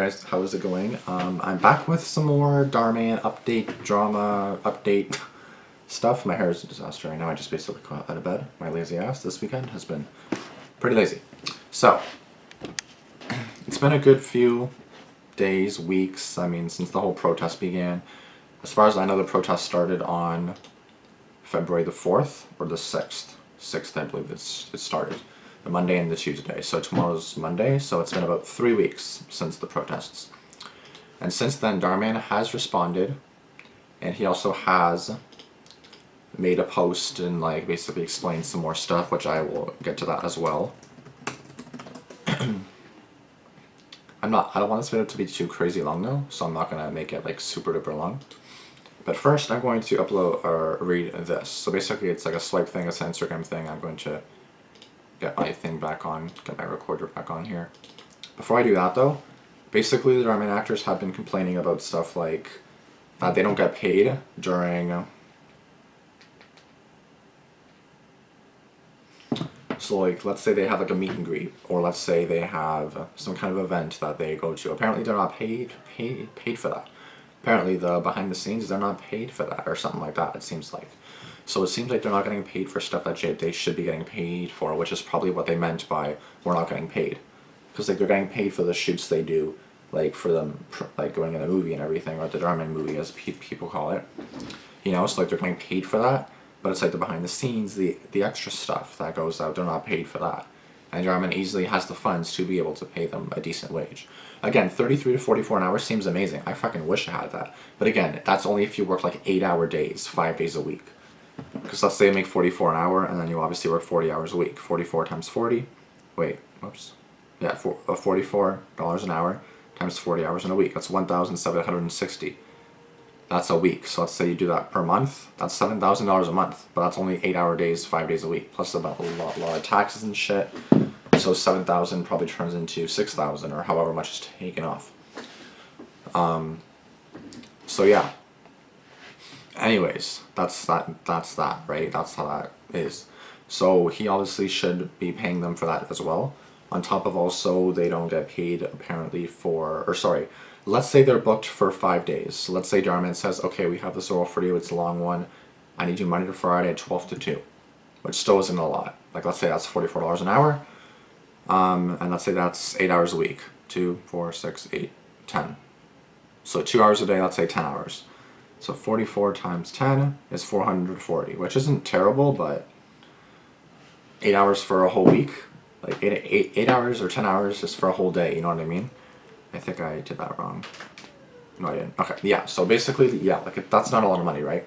guys, how is it going? I'm back with some more Dhar Mann update, drama, update stuff. My hair is a disaster right now. I just basically got out of bed. My lazy ass this weekend has been pretty lazy. So, it's been a good few days, weeks, I mean, since the whole protest began. As far as I know, the protest started on February the 4th or the 6th. 6th, I believe it started. The Monday and the Tuesday. So tomorrow's Monday, so it's been about 3 weeks since the protests. And since then, Dhar Mann has responded, and he also has made a post and like basically explained some more stuff, which I will get to that as well. I don't want this video to be too crazy long though, so I'm not gonna make it like super duper long. But first, I'm going to upload or read this. So basically, it's like a swipe thing, it's an Instagram thing. I'm going to get my thing back on, get my recorder back on here. Before I do that though, basically the Dhar Mann actors have been complaining about stuff like that they don't get paid during so like let's say they have like a meet and greet, or let's say they have some kind of event that they go to. Apparently they're not paid for that. Apparently the behind the scenes, they're not paid for that or something like that, it seems like. So it seems like they're not getting paid for stuff that they should be getting paid for, which is probably what they meant by we're not getting paid. Because like they're getting paid for the shoots they do, like for them like going in a movie and everything, or the Dhar Mann movie as people call it. You know, so like they're getting paid for that, but it's like the behind the scenes, the extra stuff that goes out, they're not paid for that. And Dhar Mann easily has the funds to be able to pay them a decent wage. Again, 33 to 44 an hour seems amazing. I fucking wish I had that. But again, that's only if you work like 8-hour days, 5 days a week. Because let's say you make 44 an hour, and then you obviously work 40 hours a week. 44 times 40, wait, whoops. Yeah, $44 an hour times 40 hours in a week. That's 1,760. That's a week. So let's say you do that per month. That's $7,000 a month. But that's only 8-hour days, 5 days a week. Plus about a lot of taxes and shit. So 7,000 probably turns into 6,000 or however much is taken off. So yeah. Anyways, that's that, right? That's how that is. So he obviously should be paying them for that as well. On top of also, they don't get paid apparently for, or sorry, let's say they're booked for 5 days. So let's say Dhar Mann says, okay, we have this role for you, it's a long one. I need you Monday to Friday at 12 to 2, which still isn't a lot. Like let's say that's $44 an hour. And let's say that's 8 hours a week. 2, 4, 6, 8, 10. So 2 hours a day, let's say 10 hours. So 44 times 10 is 440, which isn't terrible, but 8 hours for a whole week, like 8 hours or 10 hours is for a whole day, you know what I mean? I think I did that wrong. No, I didn't. Okay, yeah, so basically, yeah, like that's not a lot of money, right?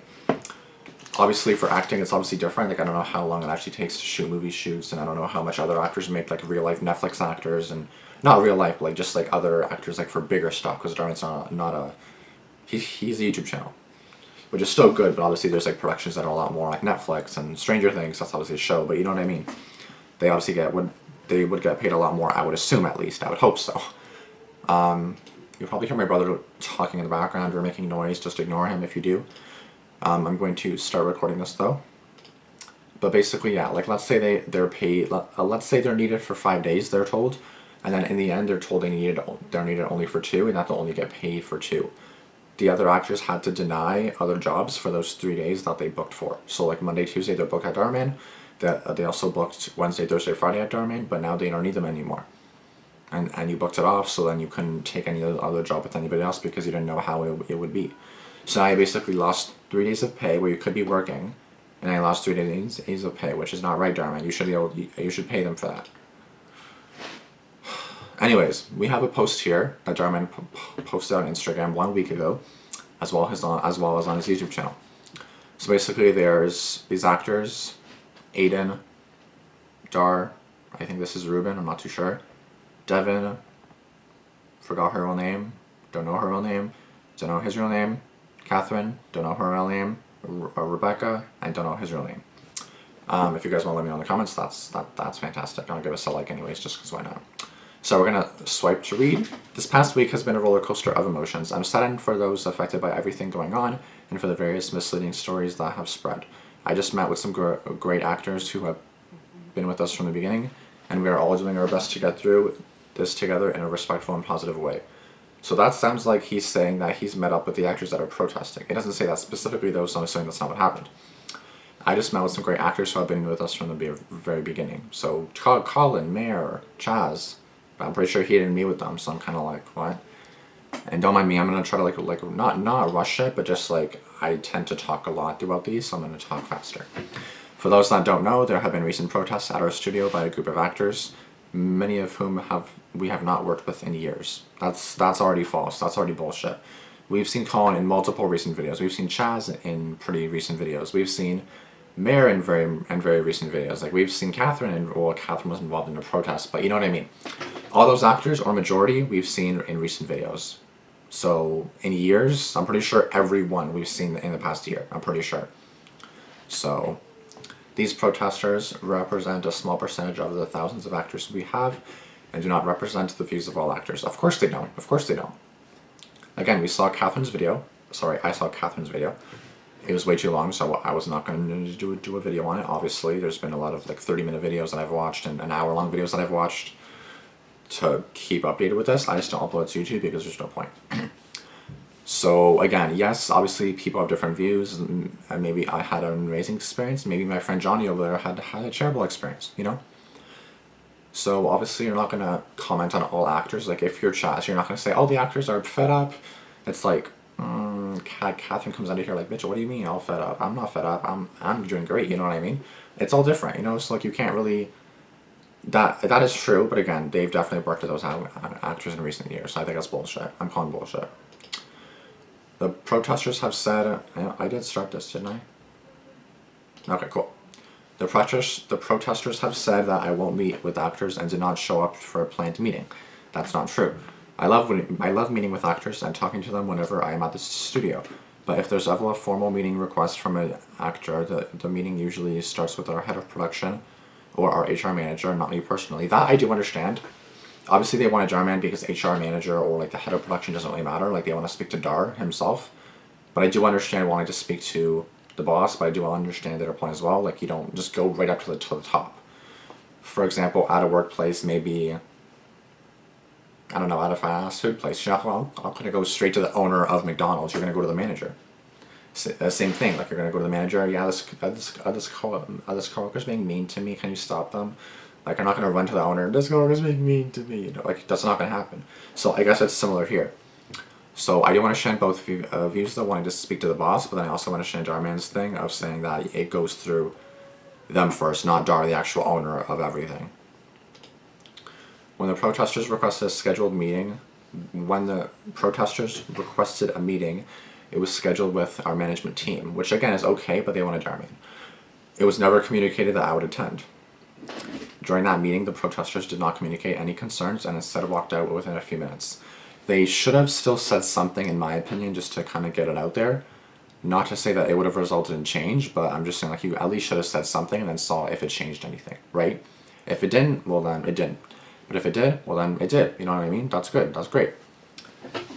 Obviously for acting, it's obviously different. Like I don't know how long it actually takes to shoot movie shoots, and I don't know how much other actors make, like real life Netflix actors, and not real life, but like just like other actors like for bigger stuff, because Dhar Mann's not a, he's a YouTube channel, which is still good, but obviously there's like productions that are a lot more like Netflix and Stranger Things. That's obviously a show, but you know what I mean. They obviously they would get paid a lot more. I would assume, at least I would hope so. You'll probably hear my brother talking in the background or making noise. Just ignore him if you do. I'm going to start recording this though. But basically, yeah, like let's say they're paid. Let's say they're needed for 5 days. They're told, and then in the end they're told they're needed only for 2, and that they'll only get paid for 2. The other actors had to deny other jobs for those 3 days that they booked for. So like Monday, Tuesday they're booked at Dhar Mann. They also booked Wednesday, Thursday, Friday at Dhar Mann, but now they don't need them anymore. And you booked it off, so then you couldn't take any other job with anybody else because you didn't know how it would be. So now you basically lost 3 days of pay where you could be working, and I lost 3 days of pay, which is not right, Dhar Mann. You should pay them for that. Anyways, we have a post here that Dhar Mann posted on Instagram 1 week ago, as well as on his YouTube channel. So basically, there's these actors, Aiden, Dhar, I think this is Ruben, I'm not too sure, Devin, forgot her real name, don't know her real name, don't know his real name, Catherine, don't know her real name, Rebecca, I don't know his real name. If you guys want to let me know in the comments, that's fantastic. I'll give us a like anyways, just because why not. So we're going to swipe to read. This past week has been a roller coaster of emotions. I'm saddened for those affected by everything going on and for the various misleading stories that have spread. I just met with some great actors who have been with us from the beginning, and we are all doing our best to get through this together in a respectful and positive way. So that sounds like he's saying that he's met up with the actors that are protesting. It doesn't say that specifically though, so I'm assuming that's not what happened. I just met with some great actors who have been with us from the very beginning. So Colin, Mayor, Chaz, I'm pretty sure he didn't meet with them, so I'm kind of like, what? And don't mind me, I'm gonna try to like not rush it, but just like I tend to talk a lot throughout these, so I'm gonna talk faster. For those that don't know, there have been recent protests at our studio by a group of actors, many of whom we have not worked with in years. That's already false. That's already bullshit. We've seen Colin in multiple recent videos. We've seen Chaz in pretty recent videos. We've seen Mayor in very recent videos. Like we've seen Catherine, and well, Catherine was involved in a protest, but you know what I mean. All those actors, or majority, we've seen in recent videos. So in years, I'm pretty sure everyone we've seen in the past year. I'm pretty sure. So these protesters represent a small percentage of the thousands of actors we have, and do not represent the views of all actors. Of course they don't. Of course they don't. Again, we saw Catherine's video. Sorry, I saw Catherine's video. It was way too long, so I was not going to do a video on it. Obviously, there's been a lot of like 30-minute videos that I've watched and an hour-long videos that I've watched to keep updated with this. I just don't upload to YouTube because there's no point. So again, yes, obviously people have different views, and maybe I had an amazing experience. Maybe my friend Johnny over there had a terrible experience, you know? So obviously you're not going to comment on all actors. Like if you're Chaz, you're not going to say, all the actors are fed up. It's like, Catherine comes out of here like, bitch, what do you mean all fed up? I'm not fed up. I'm doing great, you know what I mean? It's all different, you know? It's like you can't really... That is true, but again, they've definitely worked with those actors in recent years. So I think that's bullshit. I'm calling bullshit. The protesters have said... I did start this, didn't I? Okay, cool. The protesters have said that I won't meet with actors and did not show up for a planned meeting. That's not true. I love meeting with actors and talking to them whenever I am at the studio. But if there's ever a formal meeting request from an actor, the meeting usually starts with our head of production or our HR manager, not me personally. That I do understand. Obviously they want a Dhar Mann because HR manager or like the head of production doesn't really matter. Like they want to speak to Dhar himself. But I do understand wanting to speak to the boss, but I do understand their point as well. Like you don't just go right up to the top. For example, at a workplace, maybe, I don't know, at a fast food place, you're not going to go straight to the owner of McDonald's. You're going to go to the manager. Same thing. Like you're going to go to the manager. Yeah, this coworker's being mean to me. Can you stop them? Like I'm not going to run to the owner. This coworker's being mean to me. You know, like that's not going to happen. So I guess it's similar here. So I do understand both views though, wanting to speak to the boss, but then I also understand Dhar Mann's thing of saying that it goes through them first, not Dhar, the actual owner of everything. When the protesters requested a scheduled meeting, it was scheduled with our management team, which again is okay, but they wanted Dhar Mann. It was never communicated that I would attend. During that meeting, the protesters did not communicate any concerns and instead walked out within a few minutes. They should have still said something, in my opinion, just to kind of get it out there. Not to say that it would have resulted in change, but I'm just saying like you at least should have said something and then saw if it changed anything, right? If it didn't, well then it didn't. But if it did, well then it did. You know what I mean? That's good. That's great.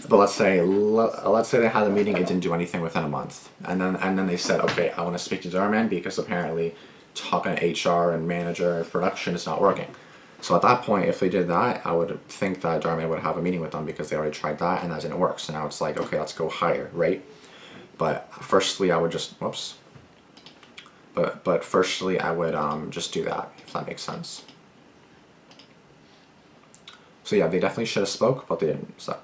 But let's say they had a meeting, it didn't do anything within a month, and then they said, okay, I want to speak to Dhar Mann because apparently talking to HR and manager and production is not working. So at that point, if they did that, I would think that Dhar Mann would have a meeting with them because they already tried that and that didn't work. So now it's like, okay, let's go higher, right? But firstly, I would just, whoops. But firstly, I would just do that, if that makes sense. So yeah, they definitely should have spoke, but they didn't. So,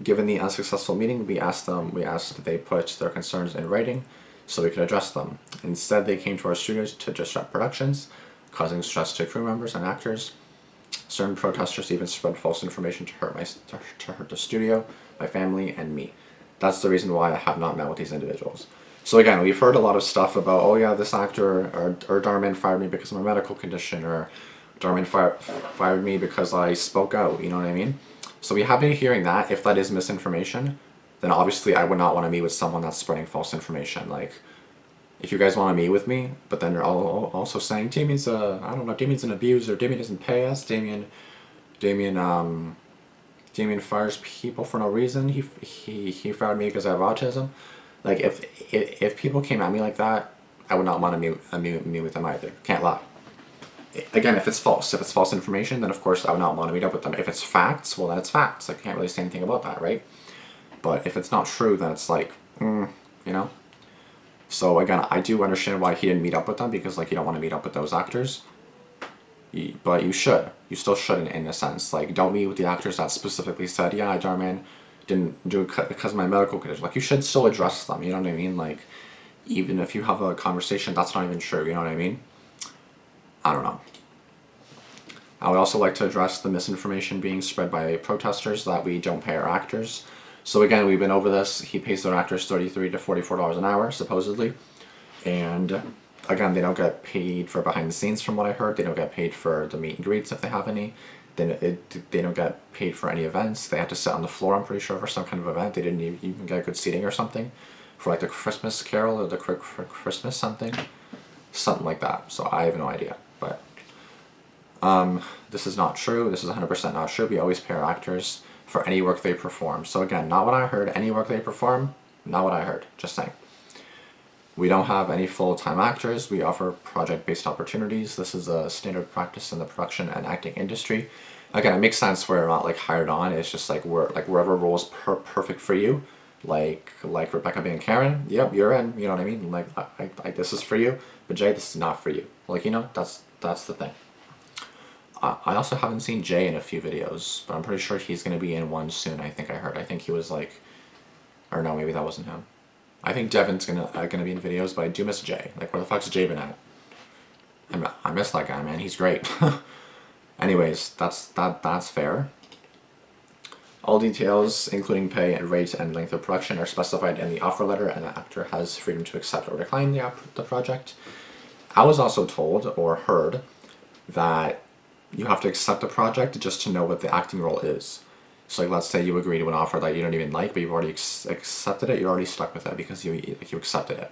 given the unsuccessful meeting, we asked that they put their concerns in writing so we could address them. Instead, they came to our studios to disrupt productions, causing stress to crew members and actors. Certain protesters even spread false information to hurt the studio, my family, and me. That's the reason why I have not met with these individuals. So again, we've heard a lot of stuff about, oh yeah, this actor or Dhar Mann fired me because of my medical condition, or Dhar Mann fired me because I spoke out, you know what I mean? So we have been hearing that. If that is misinformation, then obviously I would not want to meet with someone that's spreading false information. Like, if you guys want to meet with me, but then you're also saying Damian's I don't know, Damian's an abuser, Damian doesn't pay us, Damian fires people for no reason, he fired me because I have autism. Like, if people came at me like that, I would not want to meet with them either. Can't lie. again, if it's false information, then of course I would not want to meet up with them. If it's facts, well then it's facts. I can't really say anything about that, right? But if it's not true, then it's like, you know? So again, I do understand why he didn't meet up with them, because like you don't want to meet up with those actors. But you should. You still should in a sense. Like, don't meet with the actors that specifically said, yeah, Dhar Mann didn't do it because of my medical condition. Like, you should still address them, you know what I mean? Like, even if you have a conversation, that's not even true, you know what I mean? I don't know. I would also like to address the misinformation being spread by protesters that we don't pay our actors. So again, we've been over this. He pays their actors $33 to $44 an hour, supposedly. And again, they don't get paid for behind the scenes from what I heard. They don't get paid for the meet and greets if they have any. They don't get paid for any events. They had to sit on the floor, I'm pretty sure, for some kind of event. They didn't even get good seating or something. For like the Christmas Carol or the Christmas something. Something like that. So I have no idea. But this is not true. This is 100% not true. We always pay our actors for any work they perform. So again, not what I heard. Any work they perform, not what I heard. Just saying. We don't have any full-time actors. We offer project-based opportunities. This is a standard practice in the production and acting industry. Again, it makes sense where we're not like hired on. It's just like we're like wherever role is perfect for you. Like Rebecca being Karen. Yep, you're in. You know what I mean? Like I this is for you, but Jay, this is not for you. Like, you know, that's the thing. I also haven't seen Jay in a few videos, but I'm pretty sure he's gonna be in one soon. I think I heard. I think he was like, or no, maybe that wasn't him. I think Devin's gonna be in videos, but I do miss Jay. Like, where the fuck's Jay been at? I miss that guy, man. He's great. Anyways, that's fair. All details, including pay and rate and length of production, are specified in the offer letter, and the actor has freedom to accept or decline the project. I was also told or heard that you have to accept the project just to know what the acting role is. So like, let's say you agree to an offer that you don't even like, but you've already accepted it, you're already stuck with it because you accepted it.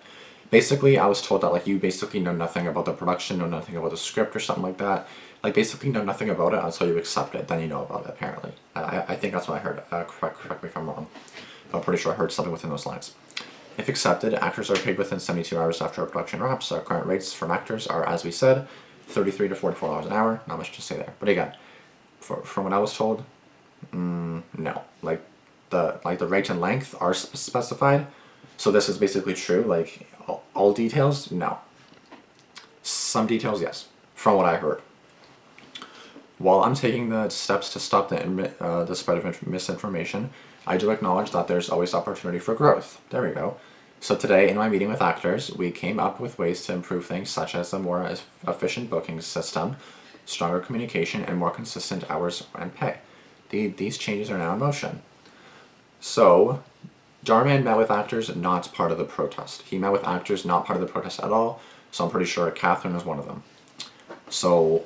Basically, I was told that like you basically know nothing about the production, know nothing about the script or something like that. Like basically know nothing about it until you accept it, then you know about it apparently. I think that's what I heard, correct me if I'm wrong. I'm pretty sure I heard something within those lines. If accepted, actors are paid within 72 hours after a production wraps. Our current rates from actors are, as we said, $33 to $44 an hour. Not much to say there. But again, from what I was told, no. Like the rate and length are specified. So this is basically true. Like all details, no. Some details, yes. From what I heard. While I'm taking the steps to stop the spread of misinformation, I do acknowledge that there's always opportunity for growth. There we go. So today, in my meeting with actors, we came up with ways to improve things such as a more efficient booking system, stronger communication, and more consistent hours and pay. These changes are now in motion. So, Dhar Mann met with actors not part of the protest. He met with actors not part of the protest at all, so I'm pretty sure Catherine was one of them. So,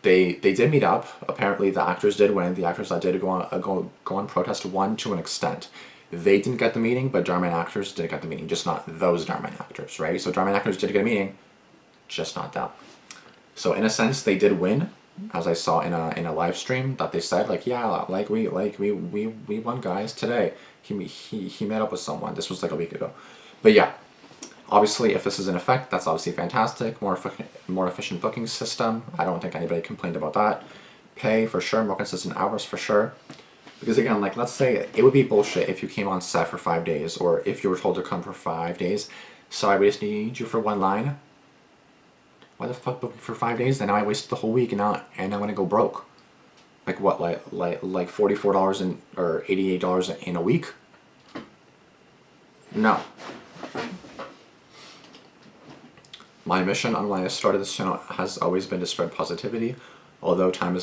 they did meet up. Apparently, the actors did win. The actors that did go on protest won to an extent. They didn't get the meeting, but Dhar Mann actors did get the meeting, just not those Dhar Mann actors, right? So Dhar Mann actors did get a meeting, just not them. So in a sense, they did win, as I saw in a live stream that they said, like, yeah, like we won, guys, today. He met up with someone. This was like a week ago, but yeah. Obviously, if this is in effect, that's obviously fantastic. More efficient booking system. I don't think anybody complained about that. Pay for sure, more consistent hours for sure. Because again, like, let's say it would be bullshit if you came on set for 5 days, or if you were told to come for 5 days. Sorry, we just need you for one line. Why the fuck book me for 5 days? And now I wasted the whole week, and I'm gonna go broke. Like what? Like $44 or $88 in a week? No. My mission on when I started this channel has always been to spread positivity. Although this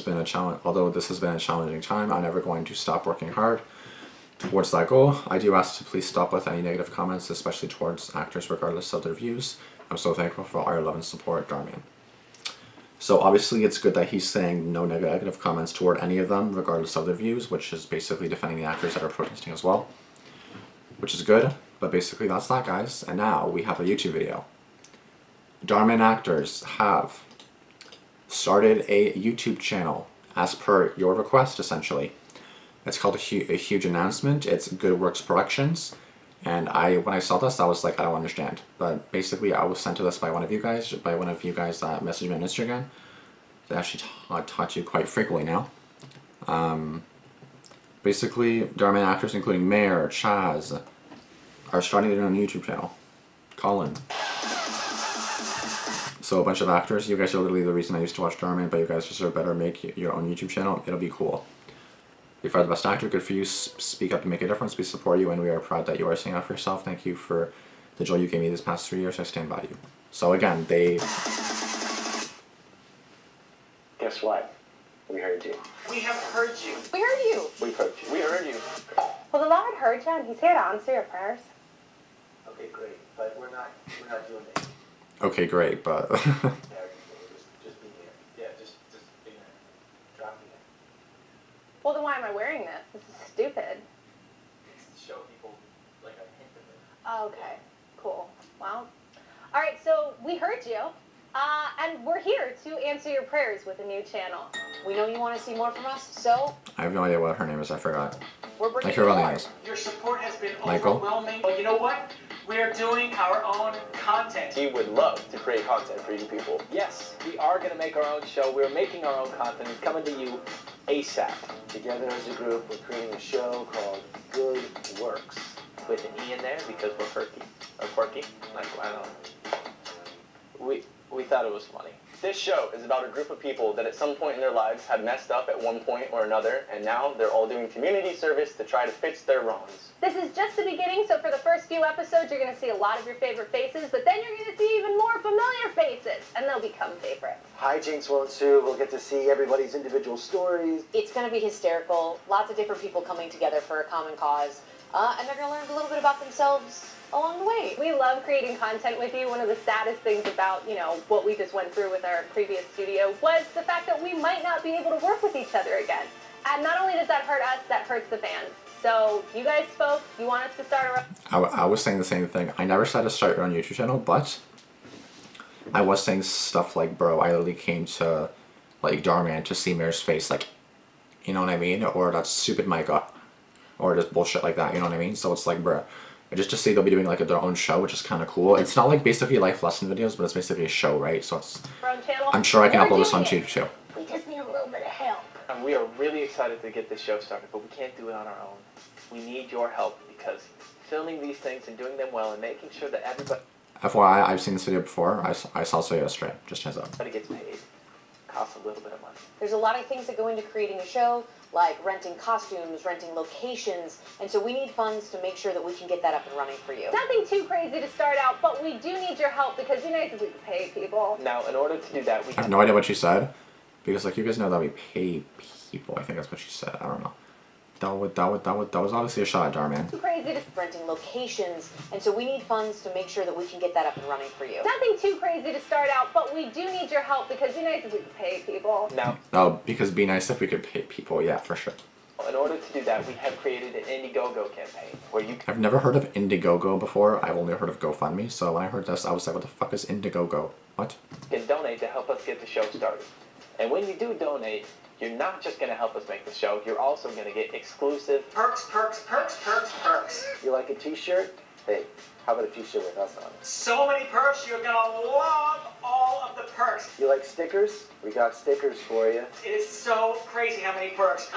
has been a challenging time, I'm never going to stop working hard towards that goal. I do ask to please stop with any negative comments, especially towards actors, regardless of their views. I'm so thankful for all your love and support, Dhar Mann. So obviously it's good that he's saying no negative comments toward any of them, regardless of their views, which is basically defending the actors that are protesting as well. Which is good, but basically that's that, guys. And now we have a YouTube video. Dhar Mann actors have started a YouTube channel as per your request, essentially. It's called a huge announcement. It's Good Works Productions, and when I saw this, I was like, I don't understand. But basically, I was sent to this by one of you guys that messaged me on Instagram. They actually talk to you quite frequently now. Basically, Dhar Mann actors including Mayor, Chaz, are starting their own YouTube channel. Colin. So a bunch of actors. You guys are literally the reason I used to watch Dhar Mann, but you guys deserve better. Make your own YouTube channel. It'll be cool. If you're the best actor, good for you. Speak up to make a difference. We support you, and we are proud that you are standing up for yourself. Thank you for the joy you gave me these past 3 years. I stand by you. So again, they... Guess what? We heard you. We have heard you. We heard you. We've heard you. We heard you. Well, the Lord heard you, and He's here to answer your prayers. Okay, great. But we're not doing it. Okay, great, but... Just be here. Yeah, just be there. Drop me in. Well, then why am I wearing this? This is stupid. It's to show people like a hint of it. Oh, okay, cool. Well, all right, so we heard you, and we're here to answer your prayers with a new channel. We know you want to see more from us, so I have no idea what her name is. I forgot. we're bringing I care about more. names. Your support has been Michael? overwhelming. But you know what? We're doing our own content. He would love to create content for you people. Yes, we are going to make our own show. We're making our own content. It's coming to you ASAP. Together as a group, we're creating a show called Good Works. With an E in there because we're quirky. Or quirky. Like, I don't know. We thought it was funny. This show is about a group of people that at some point in their lives had messed up at one point or another, and now they're all doing community service to try to fix their wrongs. This is just the beginning, so for the first few episodes, you're going to see a lot of your favorite faces, but then you're going to see even more familiar faces, and they'll become favorites. Hijinks will ensue. We'll get to see everybody's individual stories. It's going to be hysterical. Lots of different people coming together for a common cause. And they're going to learn a little bit about themselves along the way. We love creating content with you. One of the saddest things about, what we just went through with our previous studio was the fact that we might not be able to work with each other again. And not only does that hurt us, that hurts the fans. So you guys spoke. You want us to start I was saying the same thing. I never said to start your own YouTube channel, but I was saying stuff like, bro, I literally came to, like, Dhar Mann to see Mayor's face, like, you know what I mean? Or that stupid mic up. Or just bullshit like that, you know what I mean? So it's like, bruh, just to see they'll be doing like their own show, which is kind of cool. It's not like basically life lesson videos, but it's basically a show, right? So it's, our own channel. I'm sure I can We're upload this on doing it. YouTube too. We just need a little bit of help. And we are really excited to get this show started, but we can't do it on our own. We need your help because filming these things and doing them well and making sure that everybody FYI, I've seen this video before. I saw it yesterday. Just heads up. gets paid costs a little bit of money. There's a lot of things that go into creating a show, like renting costumes, renting locations, and so we need funds to make sure that we can get that up and running for you. Nothing too crazy to start out, but we do need your help because you nice if we can pay people. Now, in order to do that, we I have no idea what she said, because like you guys know that we pay people. I think that's what she said. I don't know. That was obviously a shot at Dhar Mann. Too crazy to Renting locations, and so we need funds to make sure that we can get that up and running for you. Nothing too crazy to start out, but we do need your help because you nice if we can pay people. now, Oh, because be nice if we could pay people. Yeah, for sure. in order to do that, we have created an Indiegogo campaign where you I've never heard of Indiegogo before. I've only heard of GoFundMe. So when I heard this, I was like, what the fuck is Indiegogo? What? can donate to help us get the show started. And when you do donate, you're not just going to help us make the show, you're also going to get exclusive Perks, perks, perks, perks, perks. You like a t-shirt? Hey, how about a t-shirt with us on it? So many perks. You're gonna love all of the perks. You like stickers? We got stickers for you. It is so crazy how many perks.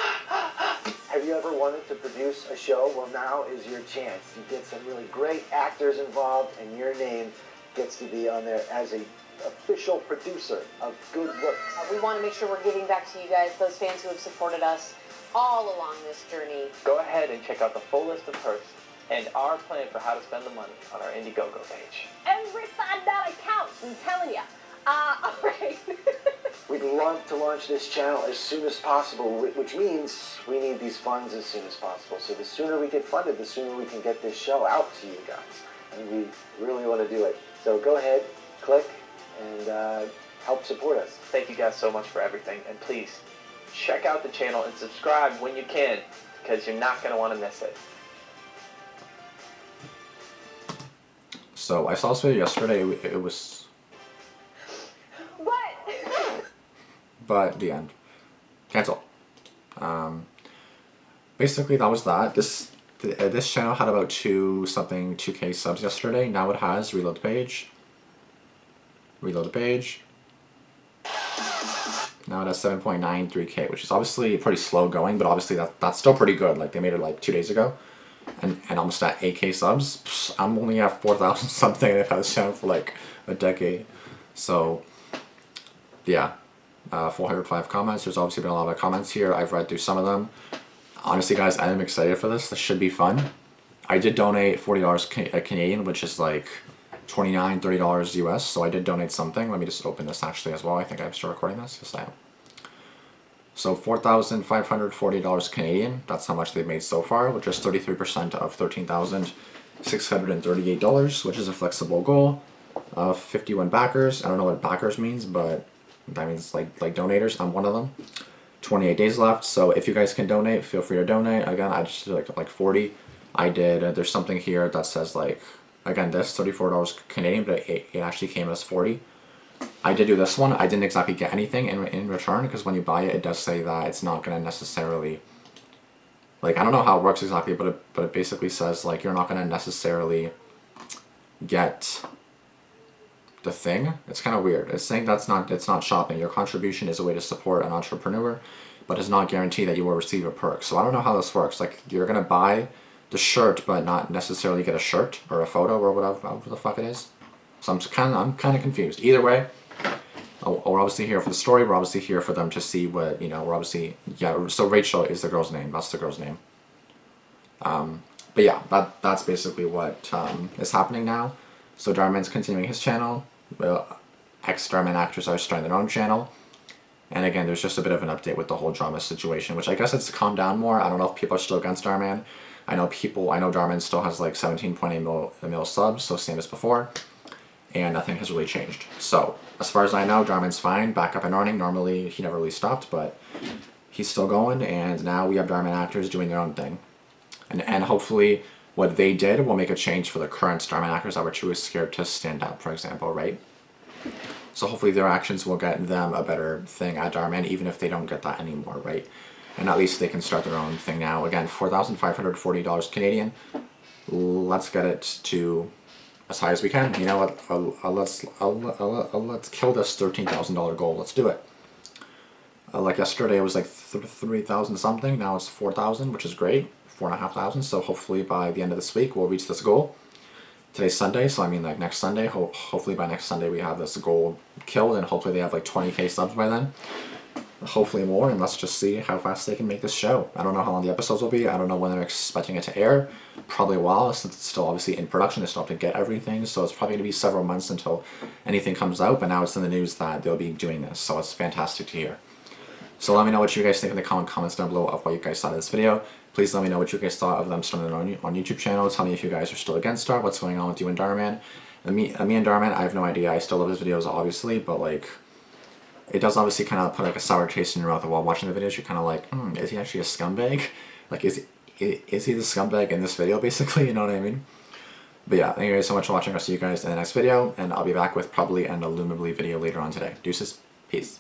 Have you ever wanted to produce a show? Well, now is your chance. You get some really great actors involved, and your name gets to be on there as a official producer of Good Works. We want to make sure we're giving back to you guys, those fans who have supported us all along this journey. Go ahead and check out the full list of perks and our plan for how to spend the money on our Indiegogo page. Every $5 counts, I'm telling ya. Alright. We'd love to launch this channel as soon as possible, which means we need these funds as soon as possible. So the sooner we get funded, the sooner we can get this show out to you guys. And we really want to do it. So go ahead, click, and help support us. Thank you guys so much for everything, and please check out the channel and subscribe when you can, because you're not going to want to miss it. So I saw this video yesterday. It was, What? but the end. Cancel. Basically that was that. This channel had about 2K subs yesterday. Now it has. Reload the page. Reload the page. Now it has 7.93K, which is obviously pretty slow going, but obviously that's still pretty good. Like, they made it like 2 days ago, and almost at 8K subs. Psh, I'm only at 4,000 something, and I've had this channel for like a decade. So, yeah. 405 comments. There's obviously been a lot of comments here. I've read through some of them. Honestly, guys, I am excited for this. This should be fun. I did donate $40 Canadian, which is like $29, $30 US. So I did donate something. Let me just open this actually as well. I think I'm still recording this. Yes, I am. So $4,540 Canadian. That's how much they've made so far, which is 33% of $13,638, which is a flexible goal. 51 backers. I don't know what backers means, but that means like donators. I'm one of them. 28 days left. So if you guys can donate, feel free to donate. Again, I just did like 40. I did. There's something here that says like, again, this $34 Canadian, but it actually came as 40. I did do this one. I didn't exactly get anything in return, because when you buy it, it does say that it's not going to necessarily, like, I don't know how it works exactly, but it basically says like you're not going to necessarily get the thing. It's kind of weird. It's saying it's not shopping. Your contribution is a way to support an entrepreneur, but it's not guaranteed that you will receive a perk. So I don't know how this works. Like, you're going to buy the shirt, but not necessarily get a shirt or a photo or whatever the fuck it is. So I'm kind of confused. Either way, we're obviously here for the story. We're obviously here for them to see what, you know, we're obviously, yeah, so Rachel is the girl's name. That's the girl's name. But yeah, that's basically what is happening now. So Dhar Mann's continuing his channel. Ex-Dhar Mann actors are starting their own channel. And again, there's just a bit of an update with the whole drama situation, which I guess it's calmed down more. I don't know if people are still against Dhar Mann. I know Dhar Mann still has like 17.8 mil subs, so same as before. And nothing has really changed. So, as far as I know, Dhar Mann's fine, back up and running. Normally, he never really stopped, but he's still going, and now we have Dhar Mann actors doing their own thing. And hopefully, what they did will make a change for the current Dhar Mann actors that were too scared to stand up, for example, right? So hopefully their actions will get them a better thing at Dhar Mann, even if they don't get that anymore, right? And at least they can start their own thing now. Again, $4,540 Canadian. Let's get it to as high as we can. You know what? Let's kill this $13,000 goal. Let's do it. Like yesterday, it was like 3,000 something. Now it's 4,000, which is great. 4,500. So hopefully by the end of this week, we'll reach this goal. Today's Sunday, so I mean like next Sunday. Hopefully by next Sunday we have this goal killed, and hopefully they have like 20K subs by then. Hopefully more, and let's just see how fast they can make this show. I don't know how long the episodes will be. I don't know when they're expecting it to air. Probably a while, since it's still obviously in production. They still have to get everything, so it's probably going to be several months until anything comes out, but now it's in the news that they'll be doing this, so it's fantastic to hear. So let me know what you guys think in the comments down below of what you guys thought of this video. Please let me know what you guys thought of them starting their own YouTube channel. Tell me if you guys are still against Dhar, what's going on with you and Dhar Mann. Me and Dhar Mann, I have no idea. I still love his videos, obviously, but like, it does obviously kind of put like a sour taste in your mouth while watching the videos. You're kind of like, is he actually a scumbag? Like, is he the scumbag in this video, basically? You know what I mean? But yeah, thank you guys so much for watching. I'll see you guys in the next video, and I'll be back with probably an Illumibly video later on today. Deuces. Peace.